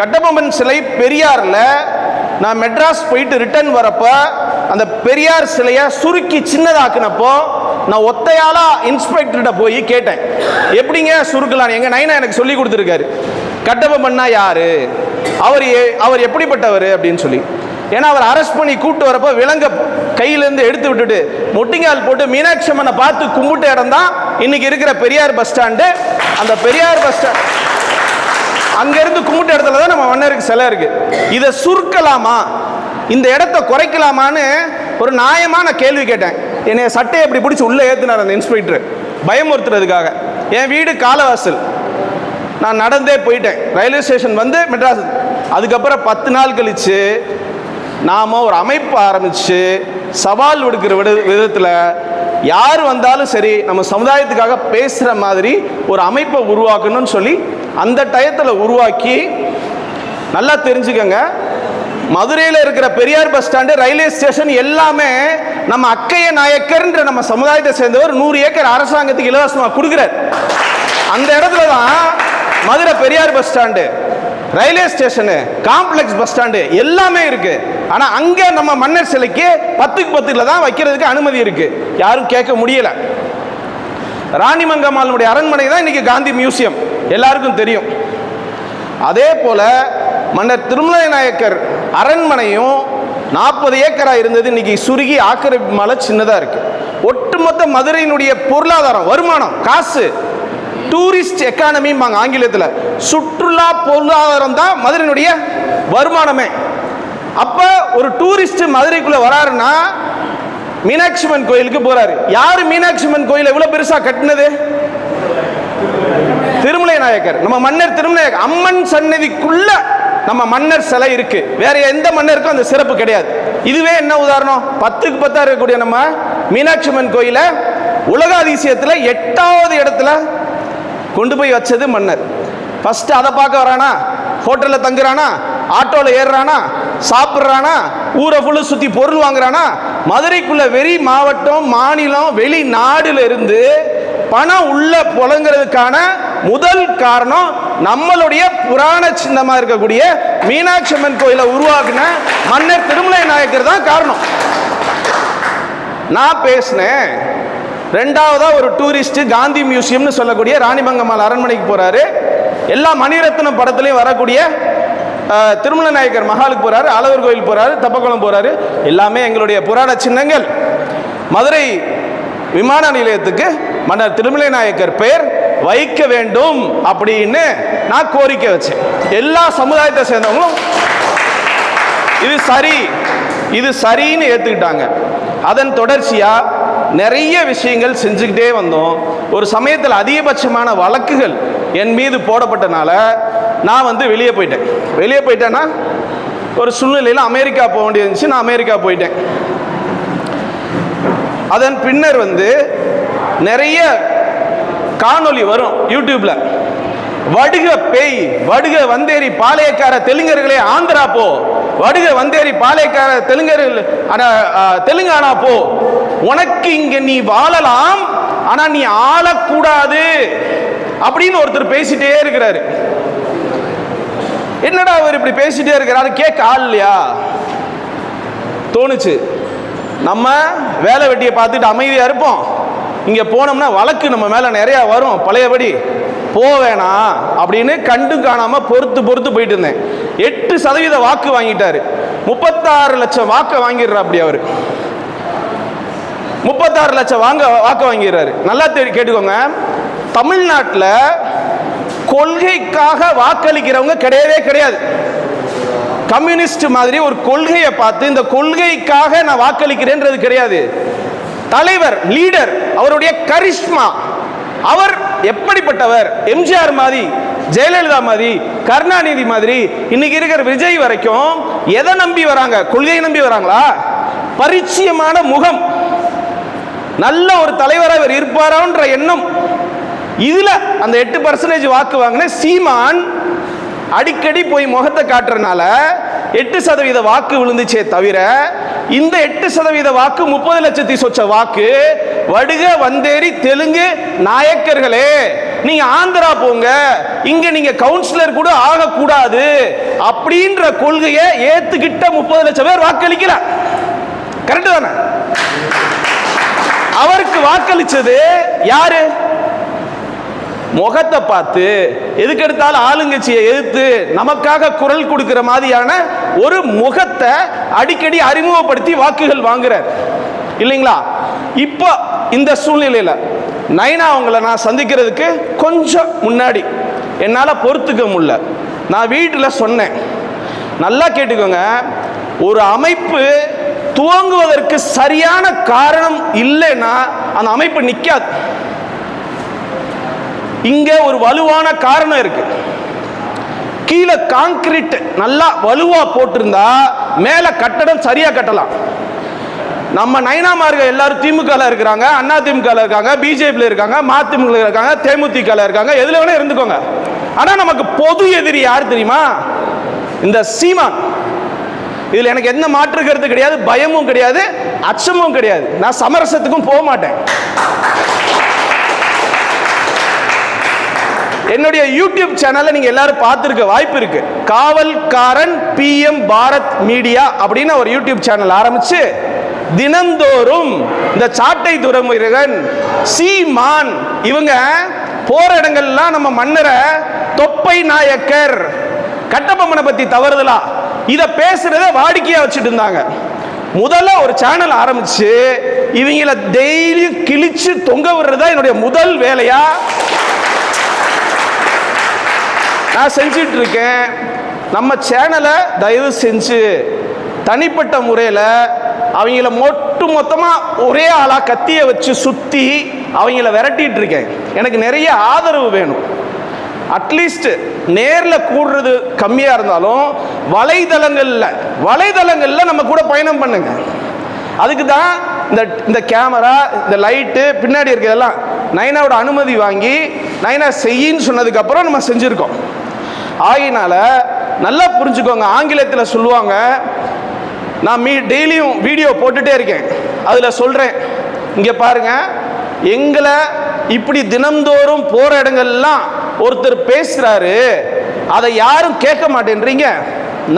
கட்டபொம்மன் சிலை பெரியார்ல நான் மெட்ராஸ் போயிட்டு ரிட்டர்ன் வரப்ப அந்த பெரியார் சிலையை சுருக்கி சின்னதாக்குனப்போ நான் ஒத்தையாளா இன்ஸ்பெக்டர்கிட்ட போய் கேட்டேன், எப்படிங்க சுருக்கலாம்? எங்க நைனா எனக்கு சொல்லி கொடுத்துருக்காரு, கட்டபொம்மன்னா யாரு, அவர் எப்படிப்பட்டவர் அப்படின்னு சொல்லி. ஏன்னா அவர் அரெஸ்ட் பண்ணி கூட்டு வரப்போ விலங்க கையிலேருந்து எடுத்து விட்டுட்டு மொட்டிங்கால் போட்டு மீனாட்சி அம்மனை பார்த்து கும்பிட்ட இடம் தான் இன்னைக்கு இருக்கிற பெரியார் பஸ் ஸ்டாண்டு. அந்த பெரியார் பஸ் ஸ்டாண்ட் அங்கிருந்து கும்பிட்ட இடத்துல தான் நம்ம மன்னருக்கு சிலை இருக்கு. இதை சுருக்கலாமா, இந்த இடத்த குறைக்கலாமான்னு ஒரு நியாயமான கேள்வி கேட்டேன். என்னை சட்டையை எப்படி பிடிச்சி உள்ளே ஏற்றினார் அந்த இன்ஸ்பெக்டர், பயமுறுத்துறதுக்காக. என் வீடு காலவாசல், நான் நடந்தே போயிட்டேன் ரயில்வே ஸ்டேஷன் வந்து மெட்ராஸ். அதுக்கப்புறம் 10 நாள் கழிச்சு நாம் ஒரு அமைப்பு ஆரம்பித்து சவால் விடுக்கிற விதத்தில் யார் வந்தாலும் சரி நம்ம சமுதாயத்துக்காக பேசுகிற மாதிரி ஒரு அமைப்பை உருவாக்கணும்னு சொல்லி அந்த டயத்தில் உருவாக்கி, நல்லா தெரிஞ்சுக்கங்க, மதுரையில் இருக்கிற Periyar bus stand, railway station எல்லாமே நம்ம அக்கைய நாயக்கர்ன்ற நம்ம சமுதாயத்தை சேர்ந்தவர் 100 ஏக்கர் அரசாங்கத்துக்கு இலவசமாக கொடுக்குறார். அந்த இடத்துல தான் Madurai Periyar bus stand, railway station, complex bus stand எல்லாமே இருக்கு. ஆனா அங்க நம்ம மன்னர் சிலைக்கு 10க்கு 10 தான் வைக்கிறதுக்கு அனுமதி இருக்கு. யாரும் கேட்க முடியல. ராணிமங்கம்மாளுடைய அரண்மனை தான் இன்னைக்கு காந்தி மியூசியம், எல்லாருக்கும் தெரியும். அதே போல மன்னர் திருமலை நாயக்கர் அரண்மனையும் 40 ஏக்கரா இருந்தது, இன்னைக்கு சுருகி ஆக்கிரமிப்பு மலை சின்னதா இருக்கு. ஒட்டுமொத்த மதுரையினுடைய பொருளாதாரம், வருமானம், காசு, டூரிஸ்ட் எக்கானமிம்பாங்க ஆங்கிலத்தில், சுற்றுலா பொருளாதாரம் தான் மதுரையினுடைய வருமானமே. அப்ப ஒரு டூரிஸ்ட் மதுரைக்குள்ள வராருன்னா மீனாட்சி அம்மன் கோயிலுக்கு போறாரு. யாரு மீனாட்சி அம்மன் கோயில் எவ்வளவு பெருசா கட்டினது? திருமலை நாயக்கர். நம்ம மன்னர் திருமலை அம்மன் சன்னதிக்குள்ள நம்ம மன்னர் சிலை இருக்கு. வேற எந்த மன்னருக்கும் அந்த சிறப்பு கிடையாது. இதுவே என்ன உதாரணம்? 10க்கு 10 இருக்கக்கூடிய நம்ம மீனாட்சி அம்மன் கோயில உலக அதிசயத்துல 8வது இடத்துல கொண்டு போய் வச்சது மன்னர். ஃபர்ஸ்ட் அதை பார்க்க வரானா, ஹோட்டல்ல தங்குறானா, ஆட்டோல ஏறுறானா, சாப்பிட்றானா, ஊரை ஃபுல்லு சுத்தி பொருள் வாங்குறானா, மதுரைக்குள்ள வெளி மாவட்டம், மாநிலம், வெளி நாடுல இருந்து பணம் உள்ள புலங்கிறதுக்கான முதல் காரணம் நம்மளுடைய புராண சின்னமா இருக்கக்கூடிய மீனாட்சி அம்மன் கோயிலை உருவாக்குன மன்னர் திருமலை நாயக்கர் தான் காரணம். நான் பேசினேன். 2வதா ஒரு டூரிஸ்ட் காந்தி மியூசியம்னு சொல்லக்கூடிய ராணிமங்கம்மாள் அரண்மனைக்கு போறாரு. எல்லா மணிரத்னம் படத்திலையும் வரக்கூடிய திருமலை நாயக்கர் மஹாலுக்கு போறாரு, ஆலவர் கோயில் போறாரு, தப்பக்குளம் போறாரு. எல்லாமே எங்களுடைய புராண சின்னங்கள். மதுரை விமான நிலையத்துக்கு மன்னர் திருமலை நாயக்கர் பெயர் வைக்க வேண்டும் அப்படின்னு நான் கோரிக்கை வச்சேன். எல்லா சமுதாயத்தை சேர்ந்தவங்களும் இது சரின்னு ஏத்துக்கிட்டாங்க. அதன் தொடர்ச்சியா நிறைய விஷயங்கள் செஞ்சுக்கிட்டே வந்தோம். ஒரு சமயத்தில் அதிகபட்சமான வழக்குகள் என் மீது போடப்பட்டனால நான் வெளியே போயிட்டேன்னா ஒரு சூழ்நிலையில் அமெரிக்கா போக வேண்டியது இருந்துச்சு. நான் அமெரிக்கா போயிட்டேன். அதன் பின்னர் நிறைய காணொளி வரும் யூடியூப்ல. வடுக பேய், வடுக வந்தேரி பாளையக்கார தெலுங்கர்களே ஆந்திரா போ, வடுக வந்தேரி பாளையக்கார தெலுங்கர்கள் தெலுங்கானா போ, உனக்கு இங்க நீ வாழலாம் ஆனா நீ ஆளக்கூடாது அப்படின்னு ஒருத்தர் பேசிட்டே இருக்கிறாரு. என்னடா அவர் இப்படி பேசிட்டே இருக்கிறாரு, கேட்க ஆள் இல்லையா தோணுச்சு. நம்ம வேலை வெட்டியை பார்த்துட்டு அமைதியா இருப்போம். இங்க போனோம்னா வழக்கு நம்ம மேல நிறைய வரும், பழையபடி போவேணா அப்படின்னு கண்டு காணாம பொறுத்து போயிட்டு இருந்தேன். 8% வாக்கு வாங்கிட்டாரு. 36 லட்சம் வாக்கு வாங்கிடுறா. அப்படி அவரு 36 லட்சம் வாக்கு வாங்கிடுறாரு. நல்லா கேட்டுக்கோங்க, தமிழ்நாட்டில் கொள்கைக்காக வாக்களிக்கிறவங்க கிடையவே கிடையாது. கம்யூனிஸ்ட் மாதிரி ஒரு கொள்கையை பார்த்து இந்த கொள்கைக்காக நான் வாக்களிக்கிறேன்றது கிடையாது. தலைவர், லீடர், அவருடைய கரிஷ்மா, அவர் எப்படிப்பட்டவர், எம்ஜிஆர் மாதிரி, ஜெயலலிதா மாதிரி, கருணாநிதி மாதிரி, இன்னைக்கு இருக்கிற விஜய் வரைக்கும் எதை நம்பி வராங்க? கொள்கையை நம்பி வராங்களா? பரிச்சயமான முகம், நல்ல ஒரு தலைவராக இவர் இருப்பாரான்ற எண்ணம். இதுல அந்த 8% வாக்கு வாங்கின சீமான் அடிக்கடி போய் முகத்தை காட்டுறதுனால 8% வாக்கு விழுந்துச்சே தவிர இந்த 8% வாக்கு 30 லட்சத்தி சொச்ச வாக்கு வடுக வந்தேரி தெலுங்கு நாயக்கர்களே நீங்க ஆந்திரா போங்க, இங்க நீங்க கவுன்சிலர் கூட ஆகக்கூடாது அப்படின்ற கொள்கையை ஏத்துக்கிட்ட 30 லட்சம் பேர் வாக்களிக்கல. கரெக்ட் தானே? அவருக்கு வாக்களிச்சது யாரு? முகத்தை பார்த்து எதுக்கு எடுத்தாலும் ஆளுங்கட்சியை எதிர்த்து நமக்காக குரல் கொடுக்கிற மாதிரியான ஒரு முகத்தை அடிக்கடி அறிமுகப்படுத்தி வாக்குகள் வாங்குறார் இல்லைங்களா? இப்போ இந்த சூழ்நிலையில் நைனா அவங்களை நான் சந்திக்கிறதுக்கு கொஞ்சம் முன்னாடி என்னால் பொறுத்துக்க முடியல. நான் வீட்டில் சொன்னேன், நல்லா கேட்டுக்கோங்க, ஒரு அமைப்பு துவங்குவதற்கு சரியான காரணம் இல்லைன்னா அந்த அமைப்பு நிற்காது. இங்க ஒரு வலுவான காரணம் இருக்கு. கீழே கான்கிரீட் நல்லா வலுவா போட்டிருந்தா மேல கட்டடம் சரியா கட்டலாம். நம்ம நைனாமார்கள் எல்லாரும் திமுக இருக்கிறாங்க, அண்ணா திமுக இருக்காங்க, பிஜேபி இருக்காங்க, மதிமுக இருக்காங்க, தேமுதிக இருக்காங்க, எதுல வேணா இருந்துக்கோங்க. ஆனா நமக்கு பொது எதிரி யார் தெரியுமா? இந்த சீமான். இதுல எனக்கு எந்த மாற்று கருத்து கிடையாது, பயமும் கிடையாது, அச்சமும் கிடையாது. நான் சமரசத்துக்கும் போக மாட்டேன். என்னுடைய யூடியூப் சேனலை நீங்க எல்லாரும் பார்த்திருக்க வாய்ப்பு இருக்கு. காவல்காரன் பிஎம் பாரத் மீடியா அப்படின்னு ஒரு யூடியூப் சேனல் ஆரம்பிச்சு தினந்தோறும் இந்த சாட்டை துரைமுருகன், சீமான் இவங்க போற இடங்கள்லாம் நம்ம மன்னரை தொப்பை நாயக்கர் கட்டபொம்மனை பத்தி தவறுதலா இத பேசுறத வாடிக்கையா வச்சுட்டு இருந்தாங்க. முதல்ல ஒரு சேனல் ஆரம்பிச்சு இவங்கள டெய்லியும் கிழிச்சு தொங்க விடுறதா என்னுடைய முதல் வேலையா நான் செஞ்சிட்டு இருக்கேன். நம்ம சேனலை தயவு செஞ்சு தனிப்பட்ட முறையில் அவங்கள மொத்தமாக ஒரே ஆளாக கத்தியை வச்சு சுற்றி அவங்கள விரட்டிட்டு இருக்கேன். எனக்கு நிறைய ஆதரவு வேணும். அட்லீஸ்ட் நேரில் கூடுறது கம்மியாக இருந்தாலும் வலைதளங்களில் நம்ம கூட பயணம் பண்ணுங்க. அதுக்கு தான் இந்த கேமரா, இந்த லைட்டு, பின்னாடி இருக்கிறதெல்லாம் நைனாவோட அனுமதி வாங்கி நைனா செய்யின்னு சொன்னதுக்கு அப்புறம் நம்ம செஞ்சிருக்கோம். ஆகினால நல்லா புரிஞ்சுக்கோங்க. ஆங்கிலத்தில் சொல்லுவாங்க, நான் டெய்லியும் வீடியோ போட்டுட்டே இருக்கேன், அதில் சொல்கிறேன், இங்கே பாருங்க, எங்களை இப்படி தினந்தோறும் போகிற இடங்கள்லாம் ஒருத்தர் பேசுகிறாரு, அதை யாரும் கேட்க மாட்டேன்றீங்க.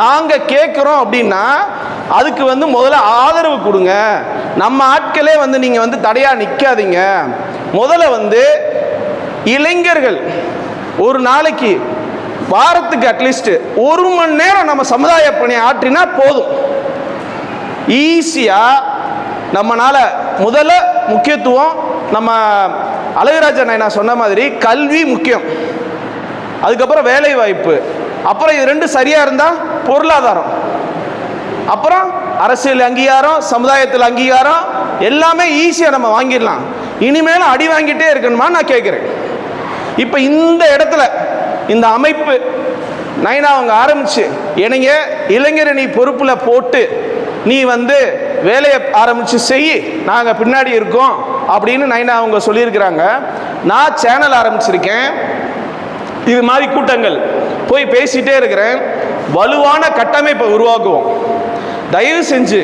நாங்கள் கேட்குறோம் அப்படின்னா அதுக்கு முதல்ல ஆதரவு கொடுங்க. நம்ம ஆட்களே நீங்கள் தடையாக நிற்காதீங்க. முதல்ல இளைஞர்கள் ஒரு நாளைக்கு வாரத்துக்கு அட்லீஸ்ட் 1 மணி நேரம் நம்ம சமுதாய பணி ஆற்றினா போதும். ஈஸியா நம்மனால முதல்ல முக்கியத்துவம் நம்ம அழகுராஜன் நைனா சொன்ன மாதிரி கல்வி முக்கியம், அதுக்கப்புறம் வேலை வாய்ப்பு, அப்புறம் இது 2 சரியா இருந்தா பொருளாதாரம், அப்புறம் அரசியல் அங்கீகாரம், சமுதாயத்தில் அங்கீகாரம், எல்லாமே ஈஸியா நம்ம வாங்கிடலாம். இனிமேலும் அடி வாங்கிட்டே இருக்கணுமா நான் கேட்கிறேன். இப்ப இந்த இடத்துல இந்த அமைப்பு நைனா அவங்க ஆரம்பிச்சு என்னங்க இளைஞரை நீ பொறுப்புல போட்டு நீ வேலையை ஆரம்பிச்சு செய், நாங்கள் பின்னாடி இருக்கோம் அப்படின்னு நைனா அவங்க சொல்லியிருக்கிறாங்க. நான் சேனல் ஆரம்பிச்சிருக்கேன், இது மாதிரி கூட்டங்கள் போய் பேசிட்டே இருக்கிறேன். வலுவான கட்டமைப்பை உருவாக்குவோம். தயவு செஞ்சு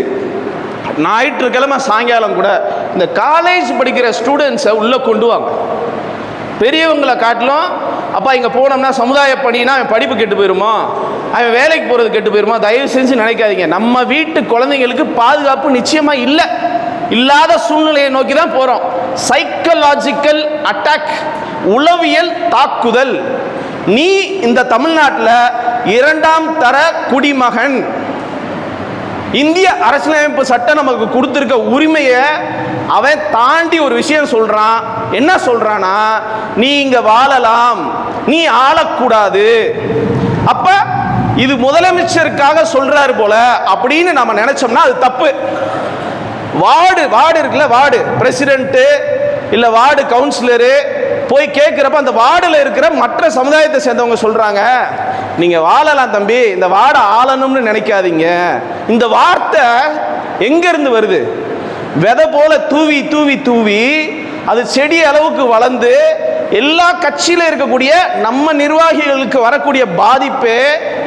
ஞாயிற்றுக்கிழமை சாயங்காலம் கூட இந்த காலேஜ் படிக்கிற ஸ்டூடெண்ட்ஸை உள்ளே கொண்டு வாங்க. பெரியவங்களை காட்டிலும் அப்பா இங்கே போனோம்னா சமுதாய பணினா அவன் படிப்பு கெட்டு போயிருமோ, அவன் வேலைக்கு போகிறது கெட்டு போயிருமோ, தயவு செஞ்சு நினைக்காதீங்க. நம்ம வீட்டு குழந்தைங்களுக்கு பாதுகாப்பு நிச்சயமாக இல்லாத சூழ்நிலையை நோக்கி தான் போகிறோம். சைக்கலாஜிக்கல் அட்டாக், உளவியல் தாக்குதல். நீ இந்த தமிழ்நாட்டில் 2ஆம் தர குடிமகன். இந்திய அரசியலமைப்பு சட்டம் நமக்கு கொடுத்திருக்க உரிமையை அவன் தாண்டி ஒரு விஷயம் சொல்றான். என்ன சொல்றானா, நீ இங்க வாழலாம், நீ ஆளக்கூடாது. அப்ப இது முதலமைச்சருக்காக சொல்றாரு போல அப்படின்னு நம்ம நினைச்சோம்னா அது தப்பு. வார்டு இருக்குல்ல, வார்டு பிரசிடென்ட் இல்ல வார்டு கவுன்சிலரு போய் கேட்கிறப்ப அந்த வார்டில் இருக்கிற மற்ற சமுதாயத்தை சேர்ந்தவங்க சொல்றாங்க, நீங்க வாழலாம் தம்பி, இந்த வார்டை ஆளணும்னு நினைக்காதீங்க. இந்த வார்த்தை எங்க இருந்து வருது? விதை போல தூவி தூவி தூவி அது செடி அளவுக்கு வளர்ந்து எல்லா கட்சியில இருக்கக்கூடிய நம்ம நிர்வாகிகளுக்கு வரக்கூடிய பாதிப்பே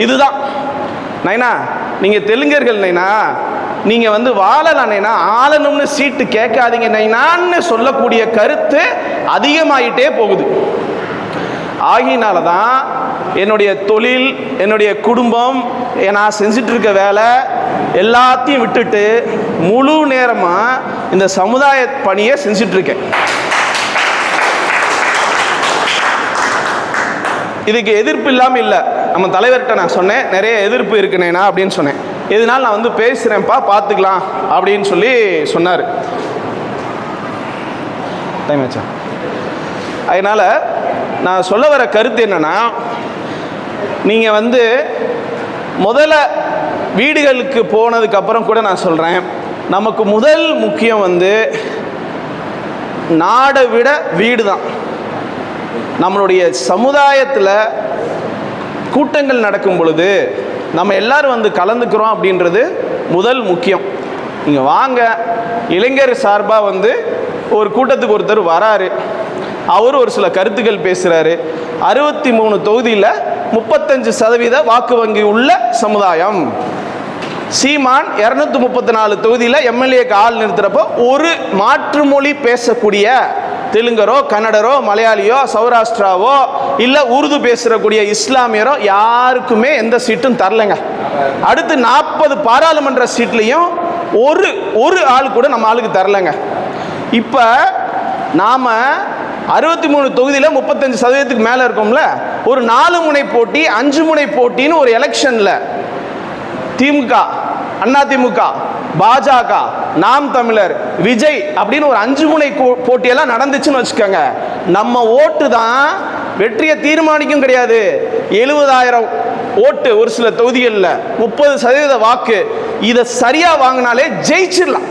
இதுதான். நைனா நீங்க தெலுங்கர்கள் நைனா, நீங்க வாழலாம் நைனா, ஆளணும்னு சீட்டு கேட்காதீங்க நைனான்னு சொல்லக்கூடிய கருத்து அதிகமாயிட்டே போகுது. ஆகினால தான் என்னுடைய தொழில், என்னுடைய குடும்பம், நான் செஞ்சிட்டு இருக்க வேலை எல்லாத்தையும் விட்டுட்டு முழு நேரமாக இந்த சமுதாய பணியை செஞ்சிட்டு இருக்கேன். இதுக்கு எதிர்ப்பு இல்லாமல் இல்லை. நம்ம தலைவர்கிட்ட நான் சொன்னேன், நிறைய எதிர்ப்பு இருக்குனேண்ணா அப்படின்னு சொன்னேன். இதனால் நான் வந்து பேசுகிறேன்ப்பா, பார்த்துக்கலாம் அப்படின்னு சொல்லி சொன்னார். டைம் ஆச்சா? அதனால் நான் சொல்ல வர கருத்து என்னென்னா, நீங்கள் வந்து முதல்ல வீடுகளுக்கு போனதுக்கப்புறம் கூட நான் சொல்கிறேன், நமக்கு முதல் முக்கியம் வந்து நாடை விட வீடு தான். நம்மளுடைய சமுதாயத்தில் கூட்டங்கள் நடக்கும் பொழுது நம்ம எல்லாரும் வந்து கலந்துக்கிறோம் அப்படின்றது முதல் முக்கியம். நீங்கள் வாங்க, இளைஞர் சார்பாக வந்து ஒரு கூட்டத்துக்கு ஒருத்தர் வராரு, அவர் ஒரு சில கருத்துக்கள் பேசுகிறாரு. 63 தொகுதியில் 35% வாக்கு வங்கி உள்ள சமுதாயம். சீமான் 234 தொகுதியில் எம்எல்ஏக்கு ஆள் நிறுத்துறப்போ ஒரு மாற்று மொழி பேசக்கூடிய தெலுங்கரோ, கன்னடரோ, மலையாளியோ, சௌராஷ்டிராவோ இல்லை உருது பேசுகிறக்கூடிய இஸ்லாமியரோ யாருக்குமே எந்த சீட்டும் தரலைங்க. அடுத்து 40 பாராளுமன்ற சீட்லையும் ஒரு ஆள் கூட நம்ம ஆளுக்கு தரலைங்க. இப்போ நாம் 63 தொகுதியில் 35% மேலே இருக்கோம்ல, ஒரு 4 முனை போட்டி 5 முனை போட்டின்னு ஒரு எலெக்ஷனில் திமுக, அதிமுக, பாஜக, நாம் தமிழர், விஜய் அப்படின்னு ஒரு 5 முனை போட்டியெல்லாம் நடந்துச்சுன்னு வச்சுக்கோங்க, நம்ம ஓட்டு தான் வெற்றியை தீர்மானிக்கும் கிடையாது. 70,000 ஓட்டு ஒரு சில தொகுதிகளில் 30% வாக்கு, இதை சரியாக வாங்கினாலே ஜெயிச்சிடலாம்.